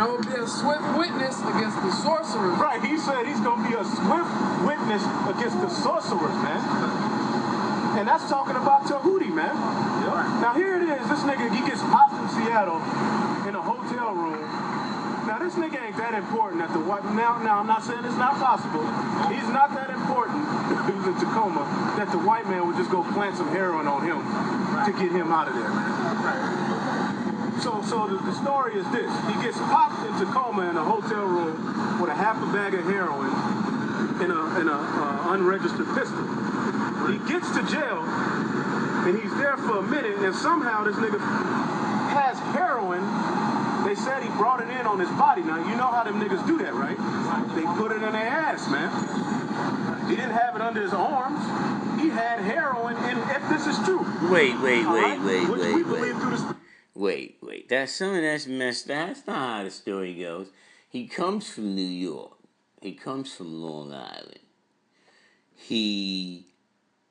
And I will be a swift witness against the sorcerers. Right, he said he's going to be a swift witness against the sorcerers, man. And that's talking about Tahuti, man. Yep. Now here it is, this nigga, he gets popped in Seattle in a hotel room. Now this nigga ain't that important at the White. Now I'm not saying it's not possible. He's not that important. He's in Tacoma that the white man would just go plant some heroin on him to get him out of there. So the story is this: he gets popped in Tacoma in a hotel room with a half a bag of heroin in a unregistered pistol. He gets to jail and he's there for a minute, and somehow this nigga has heroin. They said he brought it in on his body. Now, you know how them niggas do that, right? They put it in their ass, man. He didn't have it under his arms. He had heroin, and if this is true. Wait. That's messed. That's not how the story goes. He comes from New York. He comes from Long Island. He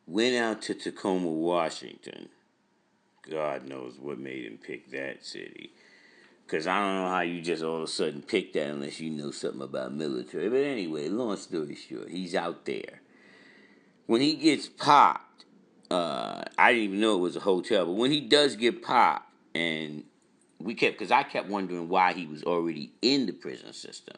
went out to Tacoma, Washington. God knows what made him pick that city. Because I don't know how you just all of a sudden pick that unless you know something about military. But anyway, long story short, he's out there. When he gets popped, I didn't even know it was a hotel, but when he does get popped, and because I kept wondering why he was already in the prison system.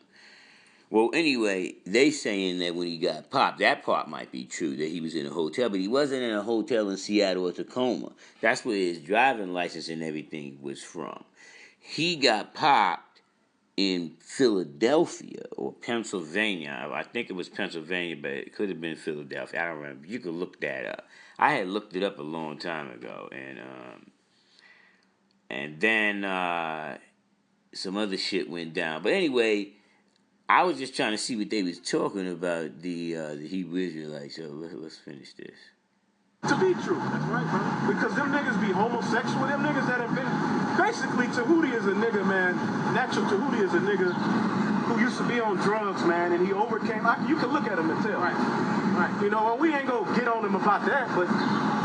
Well, anyway, they saying that when he got popped, that part might be true, that he was in a hotel, but he wasn't in a hotel in Seattle or Tacoma. That's where his driving license and everything was from. He got popped in Philadelphia or Pennsylvania. I think it was Pennsylvania, but it could have been Philadelphia. I don't remember. You could look that up. I had looked it up a long time ago, and then some other shit went down. But anyway, I was just trying to see what they was talking about, the Hebrew Israelites. So let's finish this. To be true, that's right, bro. Because them niggas be homosexual. Them niggas that have been... Basically, Tahuti is a nigga, man. Natural Tahuti is a nigga who used to be on drugs, man, and he overcame... You can look at him and tell. Right. You know, and we ain't gonna get on him about that, but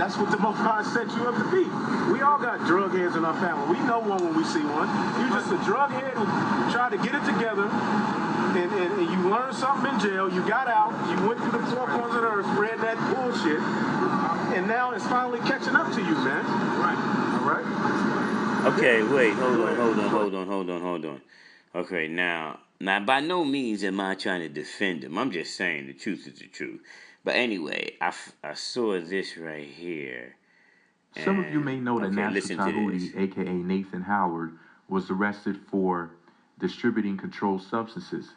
that's what the Most High set you up to be. We all got drug heads in our family. We know one when we see one. You just a drug head who tried to get it together, and you learned something in jail, you got out, you went through the four corners of the earth, spread that bullshit, and now it's finally catching up to you, man. Right. All right? Okay, wait, hold on. Okay, now by no means am I trying to defend him. I'm just saying the truth is the truth. But anyway, I saw this right here. Some of you may know that Natural Tahuti, a.k.a. Nathan Howard, was arrested for distributing controlled substances.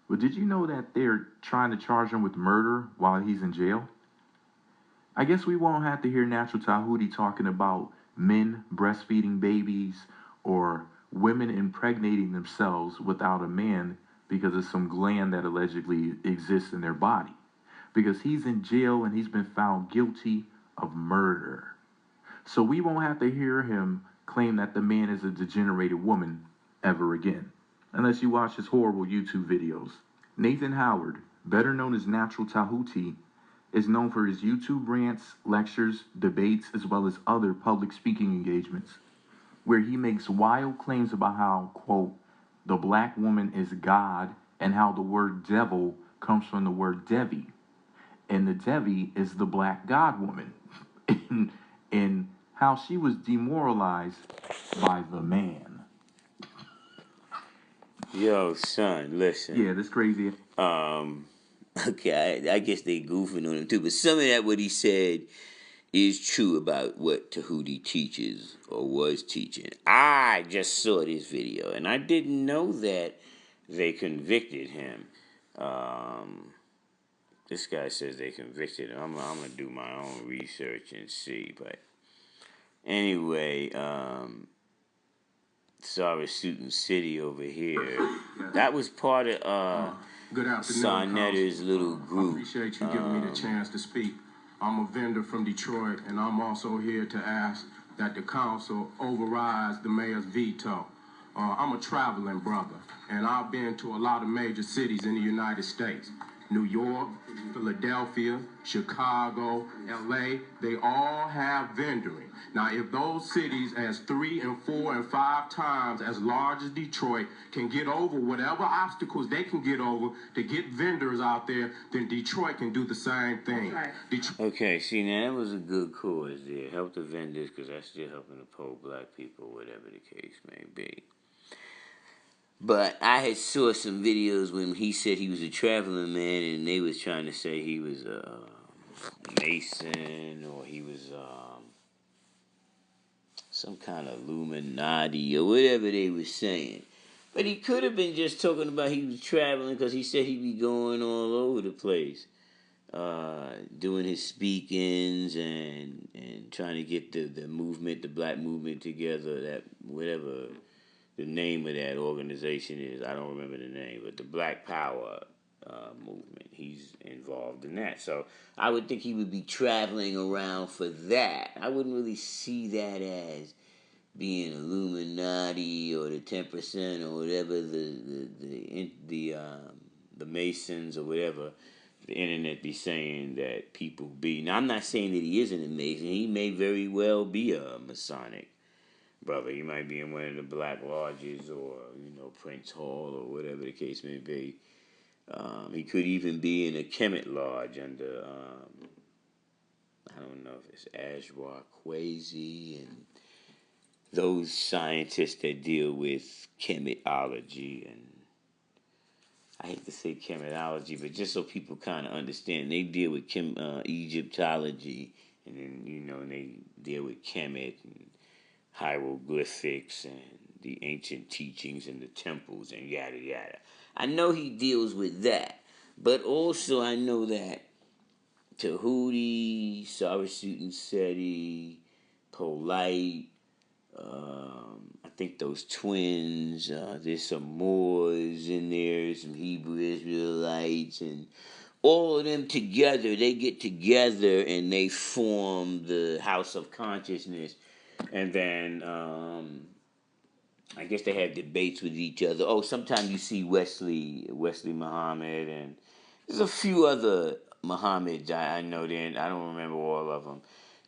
But did you know that they're trying to charge him with murder while he's in jail? I guess we won't have to hear Natural Tahuti talking about men breastfeeding babies or women impregnating themselves without a man because of some gland that allegedly exists in their body. Because he's in jail and he's been found guilty of murder. So we won't have to hear him claim that the man is a degenerated woman ever again, unless you watch his horrible YouTube videos. Nathan Howard, better known as Natural Tahuti, is known for his YouTube rants, lectures, debates, as well as other public speaking engagements, where he makes wild claims about how, quote, the black woman is God, and how the word devil comes from the word Devi, and the Devi is the black God woman, and how she was demoralized by the man. Yo, son, listen. Yeah, that's crazy. Okay, I guess they goofing on him too, but some of that what he said is true about what Tahuti teaches or was teaching. I just saw this video, and I didn't know that they convicted him. This guy says they convicted him. I'm gonna do my own research and see, but anyway, sorry, Shooting City over here. That was part of Good afternoon, Sarnetta's little group. I appreciate you giving me the chance to speak. I'm a vendor from Detroit, and I'm also here to ask that the council overrides the mayor's veto. I'm a traveling brother, and I've been to a lot of major cities in the United States. New York, Philadelphia, Chicago, LA, they all have vendoring. Now, if those cities as 3 and 4 and 5 times as large as Detroit can get over whatever obstacles they can get over to get vendors out there, then Detroit can do the same thing. Right. Okay, see, now that was a good cause there. Help the vendors, because that's still helping the poor black people, whatever the case may be. But I had saw some videos when he said he was a traveling man, and they was trying to say he was a Mason, or he was some kind of Illuminati, or whatever they was saying. But he could have been just talking about he was traveling, because he said he'd be going all over the place, doing his speakings and trying to get the movement, the black movement together, that whatever the name of that organization is. I don't remember the name, but the Black Power movement. He's involved in that. So I would think he would be traveling around for that. I wouldn't really see that as being Illuminati or the 10% or whatever the Masons or whatever the internet be saying that people be. Now, I'm not saying that he isn't a Mason. He may very well be a Masonic brother. He might be in one of the Black Lodges or, Prince Hall or whatever the case may be. He could even be in a Kemet Lodge under, I don't know if it's Ashwa Kwesi and those scientists that deal with chemitology, and I hate to say chemitology, but just so people kind of understand, they deal with Egyptology, and then, and they deal with Kemet and hieroglyphics and the ancient teachings and the temples and yada yada. I know he deals with that, but also I know that Tahuti, Sarasut Seti, Polite, I think those twins, there's some Moors in there, some Hebrew Israelites, and all of them together, they get together and they form the House of Consciousness. And then I guess they have debates with each other. Oh, sometimes you see Wesley Muhammad, and there's a few other Muhammads I know. Then I don't remember all of them.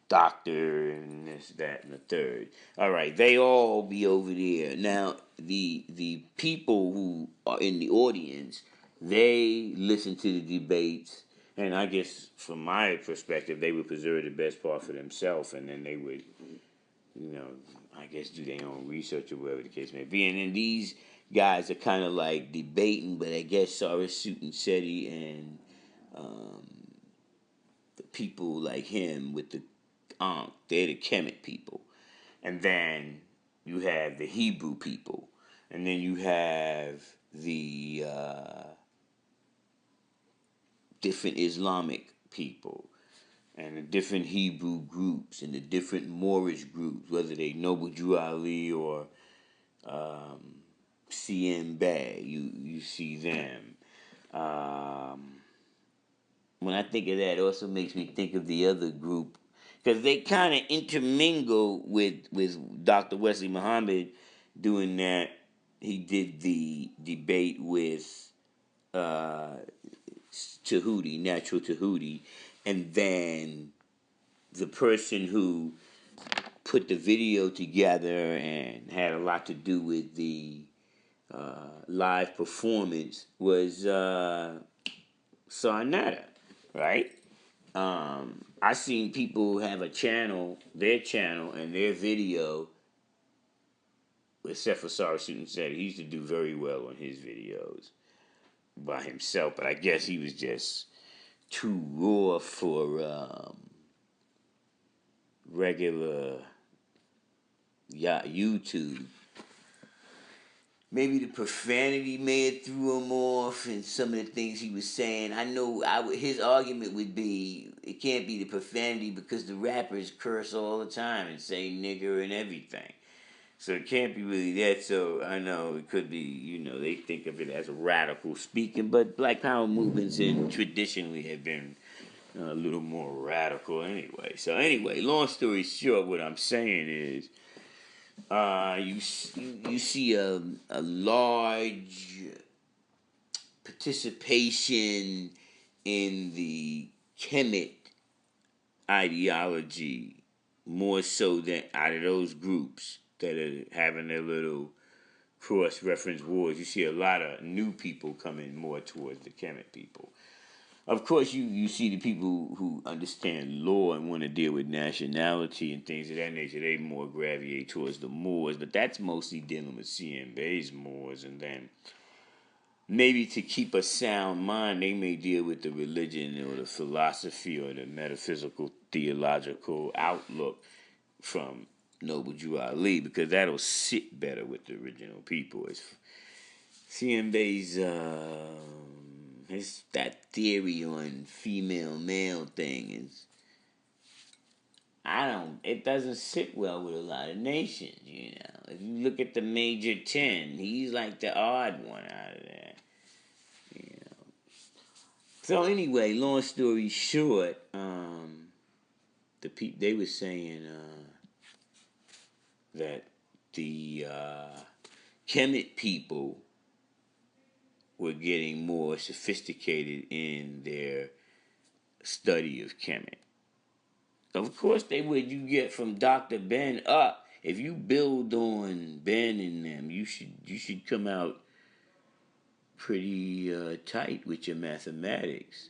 Doctor and this, that, and the third. All right, they all be over there. Now, the people who are in the audience, they listen to the debates, and I guess from my perspective, they would preserve the best part for themselves, and then they would, I guess do their own research or whatever the case may be. And then these guys are kind of like debating, but I guess Sarasut Seti and the people like him with the they're the Kemet people. And then you have the Hebrew people. And then you have the different Islamic people. And the different Hebrew groups. And the different Moorish groups. Whether they Noble Drew Ali or CM Bay. You see them. When I think of that, it also makes me think of the other group, because they kind of intermingle with Dr. Wesley Muhammad doing that. He did the debate with Tahuti, Natural Tahuti, and then the person who put the video together and had a lot to do with the live performance was Sarnetta, right? I seen people have a channel, their channel, and their video, except for Sarasut Seti. He used to do very well on his videos by himself, but I guess he was just too raw for regular YouTube. Maybe the profanity may have threw him off, and some of the things he was saying. I know his argument would be, it can't be the profanity because the rappers curse all the time and say nigger and everything. So it can't be really that. So I know it could be, they think of it as radical speaking, but Black Power movements traditionally have been a little more radical anyway. So anyway, long story short, what I'm saying is, you see a large participation in the Kemet ideology more so than out of those groups that are having their little cross-reference wars. You see a lot of new people coming more towards the Kemet people. Of course, you see the people who understand law and want to deal with nationality and things of that nature. They more gravitate towards the Moors, but that's mostly dealing with CMB's Moors. And then maybe to keep a sound mind, they may deal with the religion or the philosophy or the metaphysical theological outlook from Noble Drew Ali, because that'll sit better with the original people. It's CMB's that theory on female-male thing is, it doesn't sit well with a lot of nations, you know. If you look at the Major 10, he's like the odd one out of there, you know. So anyway, long story short, they were saying that the Kemet people were getting more sophisticated in their study of Kemet. Of course they would. You get from Dr. Ben up. If you build on Ben and them, you should come out pretty tight with your mathematics.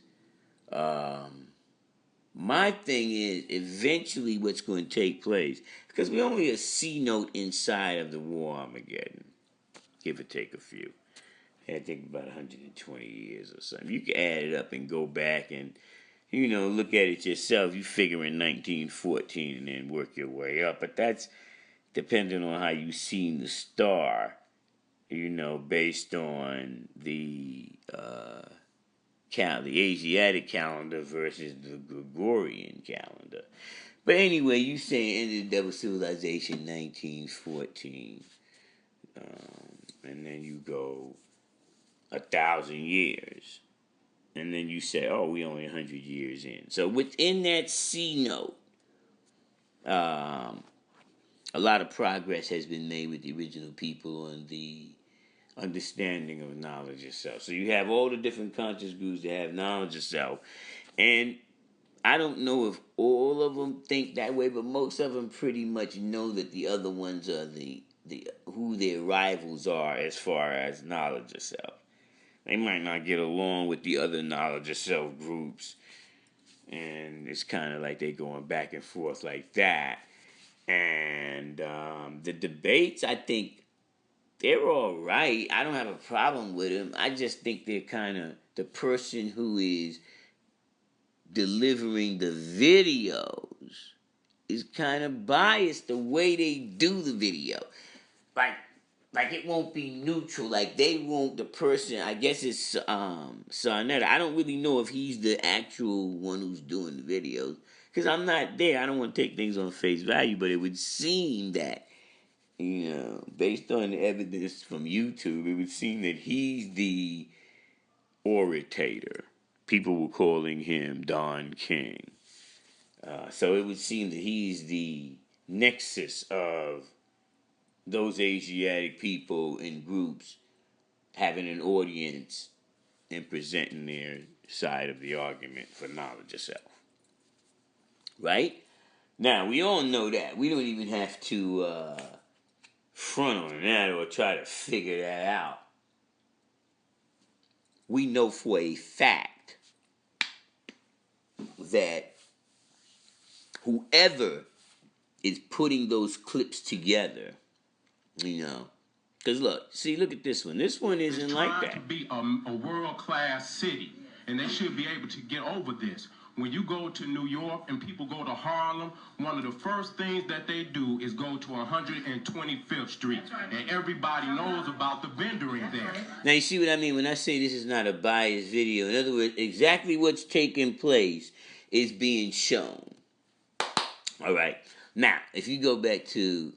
My thing is, eventually what's going to take place, because we're only a C note inside of the War Armageddon, give or take a few. I think about 120 years or something. You can add it up and go back and, you know, look at it yourself. You figure in 1914 and then work your way up. But that's depending on how you seen the star, you know, based on the Asiatic calendar versus the Gregorian calendar. But anyway, you say end of the double civilization 1914. And then you go 1,000 year, and then you say, oh, we only 100 years in. So within that C note, a lot of progress has been made with the original people on the understanding of knowledge of self. So you have all the different conscious groups that have knowledge of self, and I don't know if all of them think that way, but most of them pretty much know that the other ones are the who their rivals are as far as knowledge of self. They might not get along with the other knowledge of self groups, and it's kind of like they going back and forth like that. And the debates, I think, they're all right. I don't have a problem with them. I just think they're kind of, the person who is delivering the videos is kind of biased the way they do the video. Like it won't be neutral. Like they won't, the person, I guess it's Sarnetta. I don't really know if he's the actual one who's doing the videos, because I'm not there. I don't want to take things on face value, but it would seem that, you know, based on the evidence from YouTube, it would seem that he's the orator. People were calling him Don King. So it would seem that he's the nexus of those Asiatic people in groups having an audience and presenting their side of the argument for knowledge of self. Right? Now, we all know that. We don't even have to front on that or try to figure that out. We know for a fact that whoever is putting those clips together, you know, because look at this one. This one isn't like that. To be a world-class city, and they should be able to get over this. When you go to New York and people go to Harlem, one of the first things that they do is go to 125th Street, and everybody knows about the vending there. Now you see what I mean when I say this is not a biased video. In other words, exactly what's taking place is being shown. All right. Now, if you go back to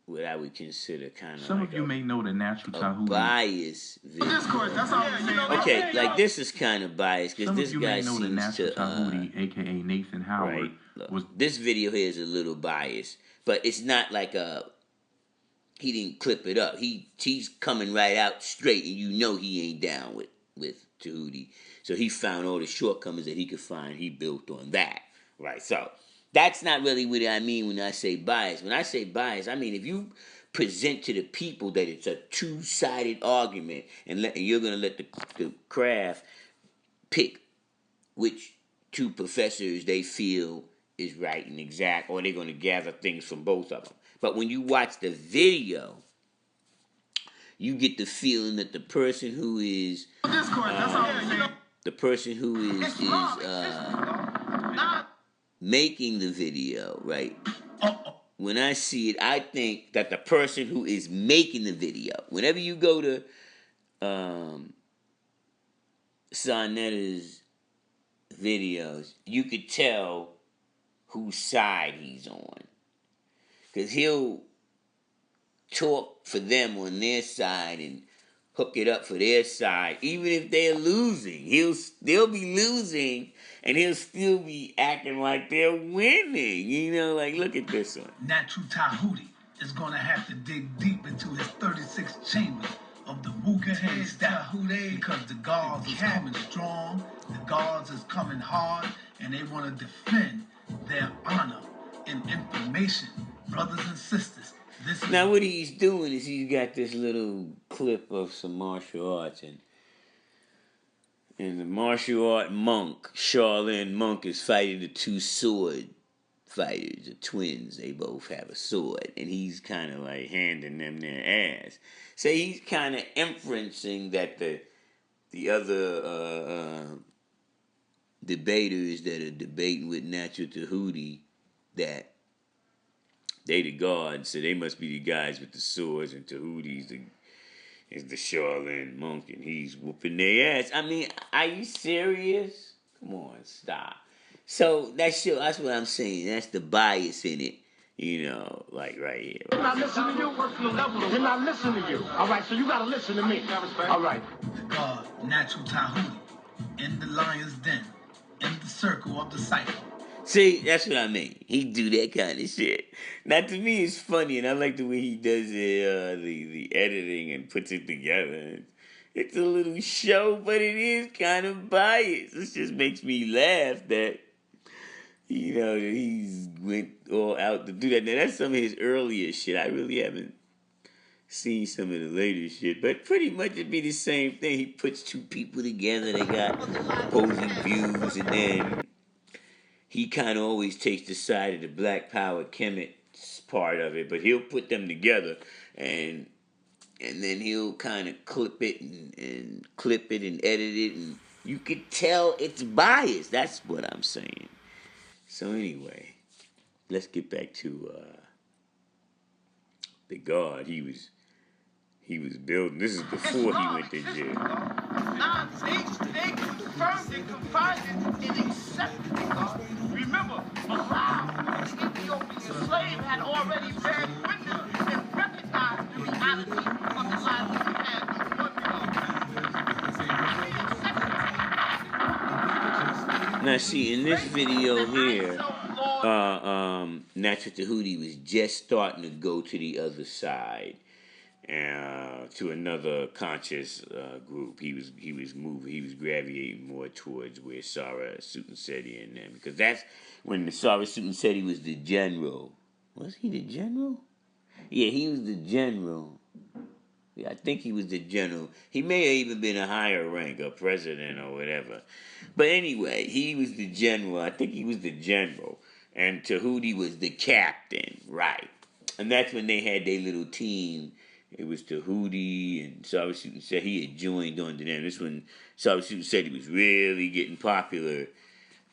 what I would consider kind of some like of you may know the natural Tahuti. Bias video. Discourse, that's all I'm saying. Okay, like this is kind of biased because this guy seems the natural to Tahuti, aka Nathan Howard. Right. Look, this video here is a little biased, but it's not like he didn't clip it up. He's coming right out straight, and you know he ain't down with Tahuti. So he found all the shortcomings that he could find. He built on that, right? So that's not really what I mean when I say bias. When I say bias, I mean if you present to the people that it's a two-sided argument, and you're going to let the craft pick which two professors they feel is right and exact, or they're going to gather things from both of them. But when you watch the video, you get the feeling that the person who is making the video, right? When I see it, I think that the person who is making the video, whenever you go to Sonetta's videos, you could tell whose side he's on. Because he'll talk for them on their side and hook it up for their side. Even if they're losing, they'll be losing and he'll still be acting like they're winning. You know, like, look at this one. Natural Tahuti is going to have to dig deep into his 36 chambers of the Mugahe style, because the guards is coming strong, the guards is coming hard, and they want to defend their honor and information. Brothers and sisters, now what he's doing is he's got this little clip of some martial arts, and the martial art monk, Shaolin monk, is fighting the two sword fighters, the twins. They both have a sword, and he's kind of like handing them their ass. So he's kind of inferencing that the other debaters that are debating with Natural Tahuti, that they the gods, so they must be the guys with the swords, and Tahuti's is the Shaolin monk, and he's whooping their ass. I mean, are you serious? Come on, stop. So that's what I'm saying. That's the bias in it. You know, like right here. They're not listening to you. They're not listening to you. All right, so you got to listen to me. All right. The God, Natural Tahuti, in the lion's den, in the circle of the cycle. See, that's what I mean. He do that kind of shit. Now, to me, it's funny, and I like the way he does the editing and puts it together. It's a little show, but it is kind of biased. This just makes me laugh that, you know, that he's went all out to do that. Now, that's some of his earlier shit. I really haven't seen some of the later shit, but pretty much it'd be the same thing. He puts two people together, they got opposing views, and then he kind of always takes the side of the Black Power Kemet part of it, but he'll put them together, and then he'll kind of clip it and clip it and edit it, and you could tell it's biased. That's what I'm saying. So anyway, let's get back to the God he was building. This is before he went to jail. Nah, they confirmed it, confided and accepted the God. Remember, Malal, the Ethiopian slave, had already read witness and recognized the reality of the life he had on Now, see, in this video here, Natural Tahuti was just starting to go to the other side, to another conscious group. He was moving. He was gravitating more towards where Sarah Sutanseti and them, because that's when Sarah Sutanseti was the general. Was he the general? Yeah, he was the general. Yeah, I think he was the general. He may have even been a higher rank, a president or whatever. But anyway, he was the general. I think he was the general. And Tahuti was the captain, right? And that's when they had their little team. It was Tahuti and Sarah Sutanseti. He had joined on to them. This when Sarah Sutanseti was really getting popular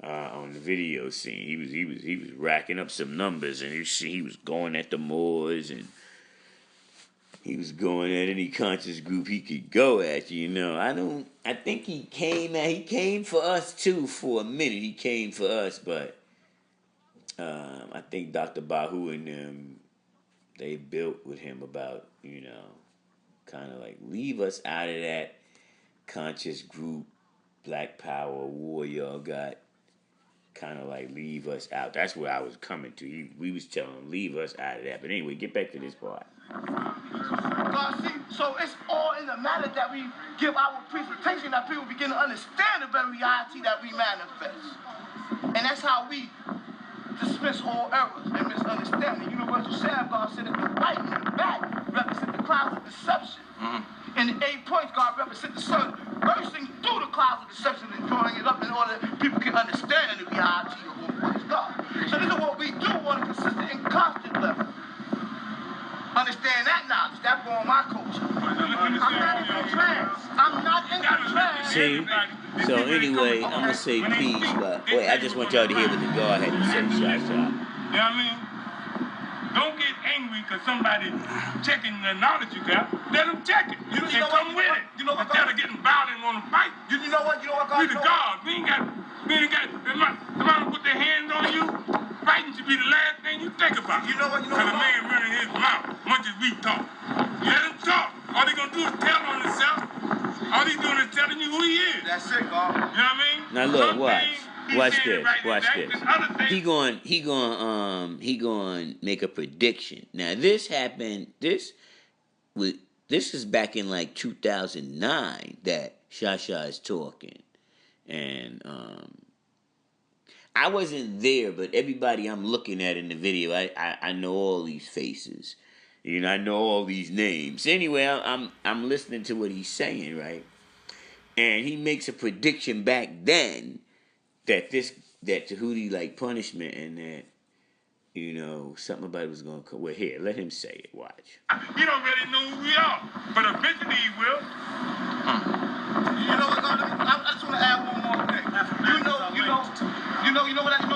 on the video scene. He was racking up some numbers, and he was going at the Moors, and he was going at any conscious group he could go at. You know, I think he came for us too for a minute. He came for us, but I think Dr. Bahu and them, they built with him about, you know, kind of like leave us out of that conscious group, Black Power war y'all got. Kind of like leave us out. That's where I was coming to. We was telling him leave us out of that. But anyway, get back to this part. God, see, so it's all in the matter that we give our presentation that people begin to understand the very reality that we manifest. And that's how we dismiss all errors and misunderstanding. Universal Sam, God said that the white and the back represent the clouds of deception. And the 8 points, God represent the sun bursting through the clouds of deception and drawing it up in order that people can understand the reality of what is God. So this is what we do on a consistent and constant level. Understand that knowledge. That's on my culture. I'm not in the trance. I'm not in the trance. See? So anyway, I'm going to say peace, but wait, I just want y'all to hear what the God had to say, Shy. You know what I mean? Don't get angry because somebody checking the knowledge you got. Let them check it. And come with it. Instead of getting violent and want to fight. You know what, God? We the God. We ain't got, somebody put their hands on you. Fighting should be the last thing you think about. You know what? Because a man running his mouth, much as we talk. Let him talk. All they gonna do is tell on himself. All he's doing is telling you who he is. That's it, God. You know what I mean? Now look, watch this. Right Watch today, this. He going make a prediction. Now this happened. This is back in like 2009 that Shasha is talking, and I wasn't there, but everybody I'm looking at in the video, I know all these faces. I know all these names. Anyway, I'm listening to what he's saying, right? And he makes a prediction back then that Tahuti like punishment and that something about it was gonna come. Well, here, let him say it. Watch. He don't really know who we are, but eventually he will. You know what, God? I just want to add one more thing. You know what, God?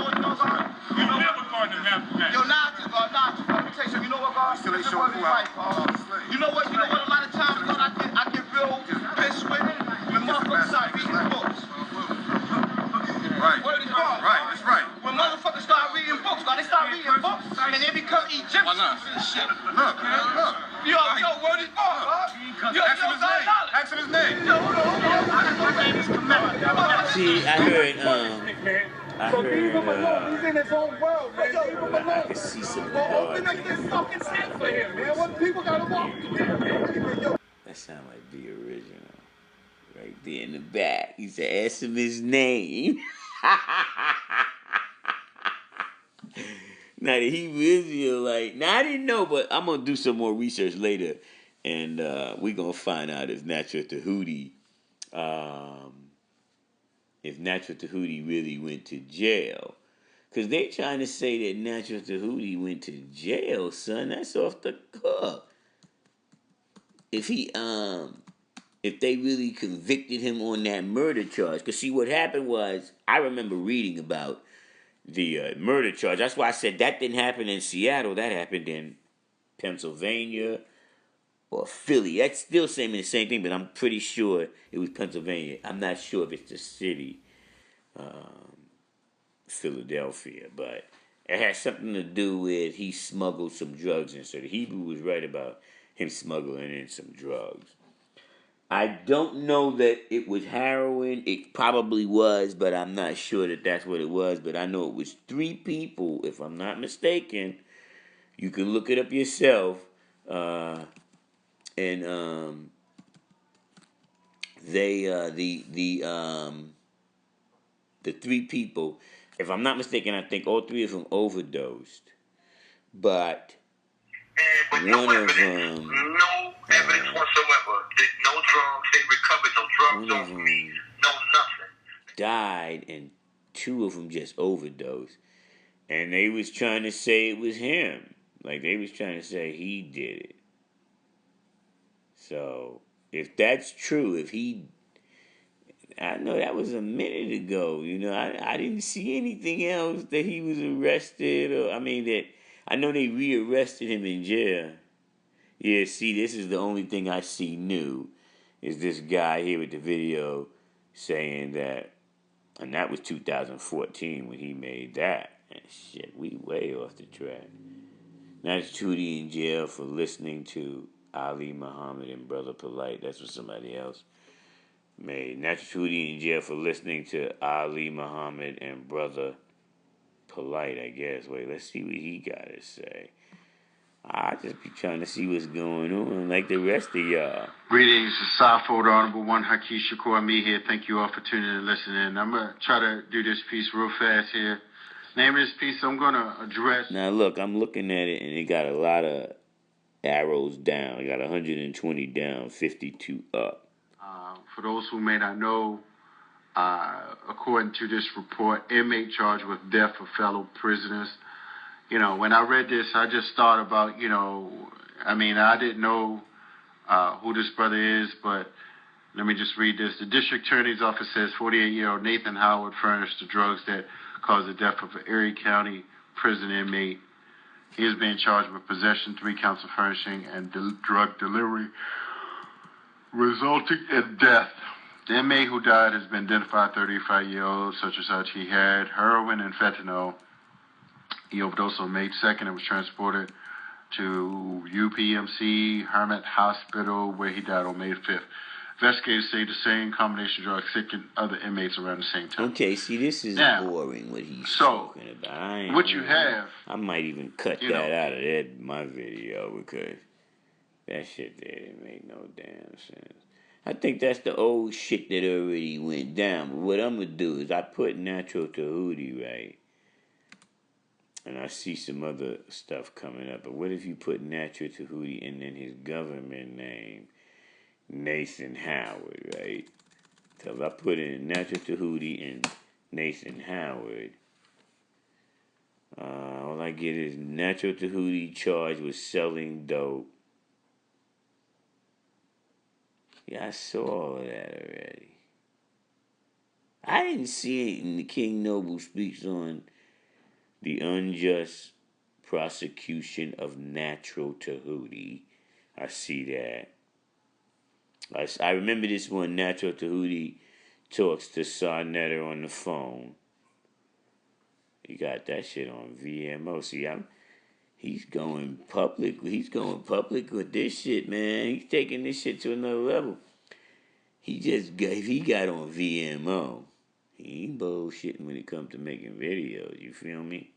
You never called him mathematics. Yo, Nazi, God, Nazi. Let me tell you something. You know what, God? This is what it's like, God. You know what? A lot of times, God, I get real pissed with it when motherfuckers start reading books. Right. Word is God. Right, that's right. When motherfuckers start reading books, God, they start reading books and they become Egyptians and shit. Look. Yo, word is God, God. Yo, Ask him his name. Yo, hold on. My name is Kamala. See, I heard He's in his own world, man. I can see some of the dogs. Open up this fucking set for him, man. What people gotta walk through. That sound like the original. Right there in the back. He said, ask him his name. Now that he really like, now I didn't know, but I'm gonna do some more research later, and we're gonna find out if Natural Tahuti really went to jail. Cause they trying to say that Natural Tahuti went to jail, son. That's off the hook. If they really convicted him on that murder charge. Because, see, what happened was, I remember reading about the murder charge. That's why I said that didn't happen in Seattle. That happened in Pennsylvania or Philly. That's still saying the same thing, but I'm pretty sure it was Pennsylvania. I'm not sure if it's the city, Philadelphia. But it has something to do with he smuggled some drugs in. So the Hebrew was right about him smuggling in some drugs. I don't know that it was heroin. It probably was, but I'm not sure that that's what it was. But I know it was 3 people, if I'm not mistaken. You can look it up yourself. The 3 people, if I'm not mistaken, I think all 3 of them overdosed. But one of them... No evidence whatsoever. No drugs. They recovered no drugs, no weed, no nothing. Died, and 2 of them just overdosed. And they was trying to say it was him. Like, they was trying to say he did it. So, if that's true, I know that was a minute ago. I didn't see anything else that he was arrested. I know they rearrested him in jail. Yeah, see, this is the only thing I see new, is this guy here with the video saying that, and that was 2014 when he made that. And shit, we way off the track. That's Tootie in jail for listening to Ali Muhammad and Brother Polite. That's what somebody else made. Natural Tootie in jail for listening to Ali Muhammad and Brother Polite, I guess. Wait, let's see what he got to say. I just be trying to see what's going on, like the rest of y'all. Greetings, Safo, Honorable One, Haki Shakur, me here. Thank you all for tuning in and listening. I'm going to try to do this piece real fast here. Name of this piece I'm going to address. Now, look, I'm looking at it, and it got a lot of arrows down. It got 120 down, 52 up. For those who may not know, according to this report, inmate charged with death of fellow prisoners. You know, when I read this, I just thought about, you know, I mean, I didn't know who this brother is, but let me just read this. The district attorney's office says 48-year-old Nathan Howard furnished the drugs that caused the death of an Erie County prison inmate. He is being charged with possession, 3 counts of furnishing, and drug delivery, resulting in death. The inmate who died has been identified 35-year-old, such and such. He had heroin and fentanyl. He overdosed on May 2nd and was transported to UPMC Hermit Hospital, where he died on May 5th. Investigators say the same combination of drugs sickened other inmates around the same time. Okay, see, this is boring what he's talking about. What you have... I might even cut that out of that, my video, because that shit there didn't make no damn sense. I think that's the old shit that already went down. But what I'm going to do is I put Natural Tahuti, right? And I see some other stuff coming up. But what if you put Natural Tahuti and then his government name, Nathan Howard, right? So if I put in Natural Tahuti and Nathan Howard, all I get is Natural Tahuti charged with selling dope. Yeah, I saw all of that already. I didn't see it in the King Noble speaks on the unjust prosecution of Natural Tahuti. I see that. I remember this one, Natural Tahuti talks to Sarnetta on the phone. He got that shit on VMO. See, he's going public. He's going public with this shit, man. He's taking this shit to another level. He got on VMO. He ain't bullshitting when it comes to making videos. You feel me?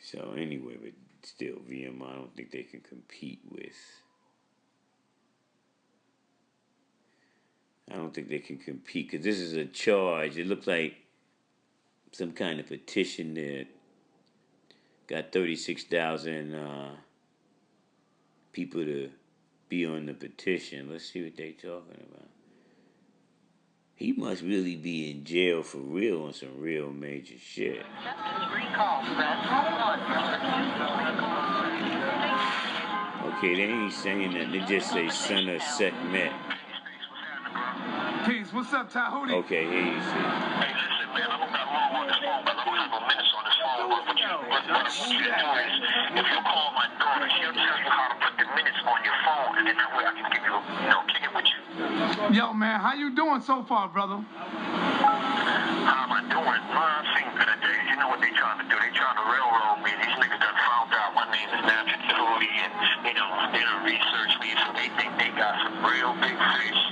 So anyway, but still, VMO, I don't think they can compete with. I don't think they can compete because this is a charge. It looks like some kind of petition that got 36,000 people to be on the petition. Let's see what they talking about. He must really be in jail for real on some real major shit. Okay, they ain't saying that. They just say Senator Sekhmet. Peace. What's up, Tahuti? Okay, here you see. Hey, listen, man, I don't got long on this phone, but I don't have no minutes on this phone. But what you do is, if you call my daughter, she'll tell you how to put the minutes on your phone, and then that way I can give you, kick it with you. Yo, man, how you doing so far, brother? How am I doing? I've seen better days. You know what they trying to do? They trying to railroad me. These niggas done found out my name is Natural Tahuti, and they done researched me, so they think they got some real big fish,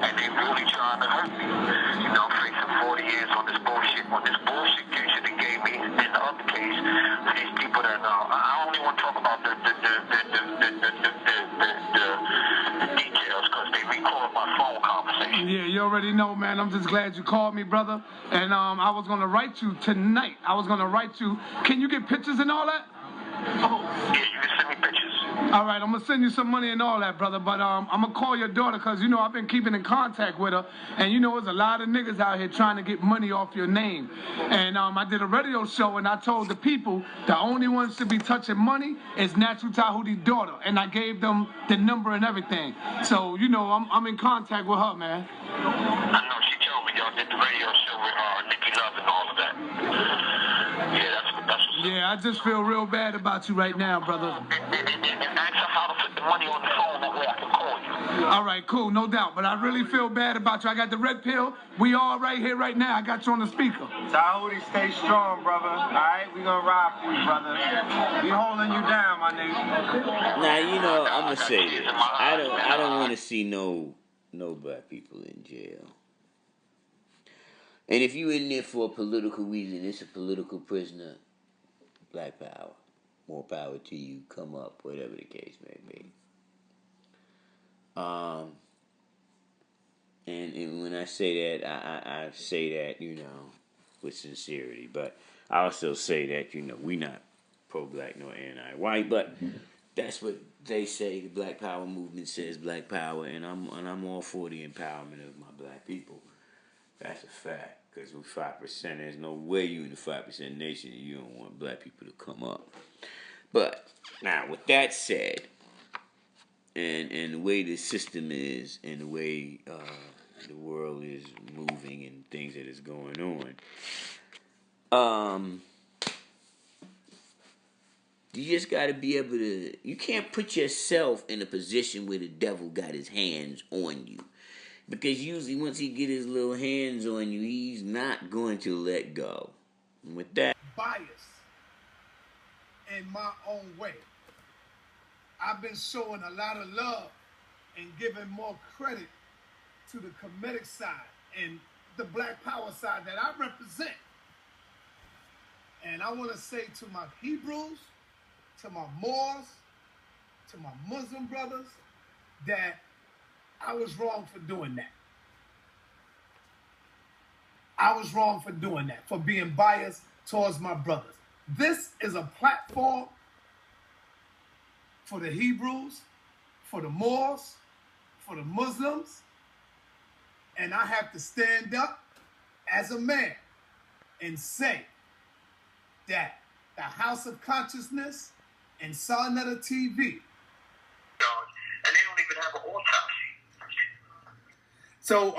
and they really trying to hurt me. You know, I'm facing 40 years on this bullshit case that they gave me. In the other case, these people that I only want to talk about the details because they record my phone conversation. Yeah, you already know, man. I'm just glad you called me, brother. And I was gonna write you tonight. Can you get pictures and all that? Yeah, you can send me pictures. All right, I'm gonna send you some money and all that, brother. But I'm gonna call your daughter because you know I've been keeping in contact with her, and you know there's a lot of niggas out here trying to get money off your name. And I did a radio show and I told the people the only ones to be touching money is Natural Tahuti's daughter, and I gave them the number and everything. So you know I'm in contact with her, man. I know she told me y'all did the radio show with Nikki Love and all of that. Yeah, that's what's up. Yeah, I just feel real bad about you right now, brother. And ask her how to put the money on the phone, that way I can call you. All right, cool, no doubt. But I really feel bad about you. I got the red pill. We all right here right now. I got you on the speaker. Tahuti, stay strong, brother. All right, we gonna ride for you, brother. We holding you down, my nigga. Now, you know, I'm gonna say this. I don't want to see no black people in jail. And if you in there for a political reason, it's a political prisoner. Black power. more power to you. Come up, whatever the case may be. And when I say that, I say that, with sincerity. But I also say that, we not pro-black nor anti-white, but that's what they say. The Black Power movement says Black Power, and I'm all for the empowerment of my black people. That's a fact. Because with 5%, there's no way you in the 5% nation you don't want black people to come up. But now, with that said, and the way the system is, and the way the world is moving, and things that is going on, you just got to be able to. You can't put yourself in a position where the devil got his hands on you. Because usually once he get his little hands on you, he's not going to let go. And with that, bias in my own way. I've been showing a lot of love and giving more credit to the Kemetic side and the Black Power side that I represent. And I want to say to my Hebrews, to my Moors, to my Muslim brothers, that I was wrong for doing that. I was wrong for doing that, for being biased towards my brothers. This is a platform for the Hebrews, for the Moors, for the Muslims, and I have to stand up as a man and say that the House of Consciousness and Sarnetta TV. And they don't even have an autopsy. So,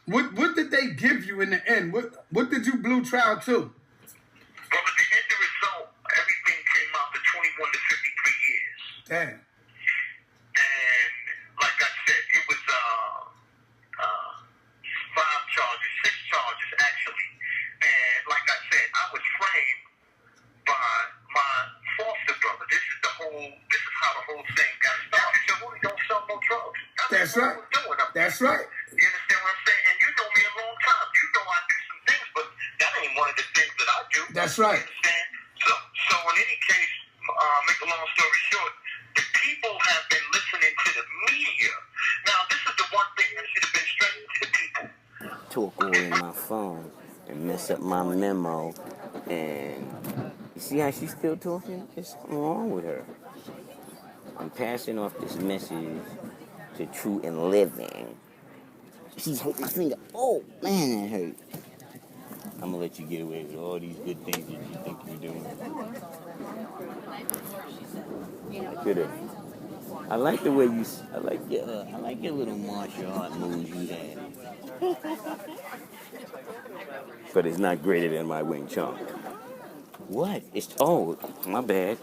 what did they give you in the end? What did you blue trial to? Well, at the end result, everything came out to 21 to 53 years. Damn. And like I said, it was 6 charges actually. And like I said, I was framed by my foster brother. This is how the whole thing got started. He said, "Well, we don't sell no drugs." That's right. That's right. You understand what I'm saying? And you know me a long time. You know I do some things, but that ain't one of the things that I do. That's right. You understand? So in any case, make a long story short, the people have been listening to the media. Now, this is the one thing that should have been straight to the people. talk away my phone and mess up my memo. And you see how she's still talking? There's something wrong with her. I'm passing off this message to True and Living. She's hurt my finger. Oh, man, that hurt. I'm gonna let you get away with all these good things that you think you're doing. I like the way you. I like your little martial art moves you had. But it's not greater than my Wing Chun. What? My bad.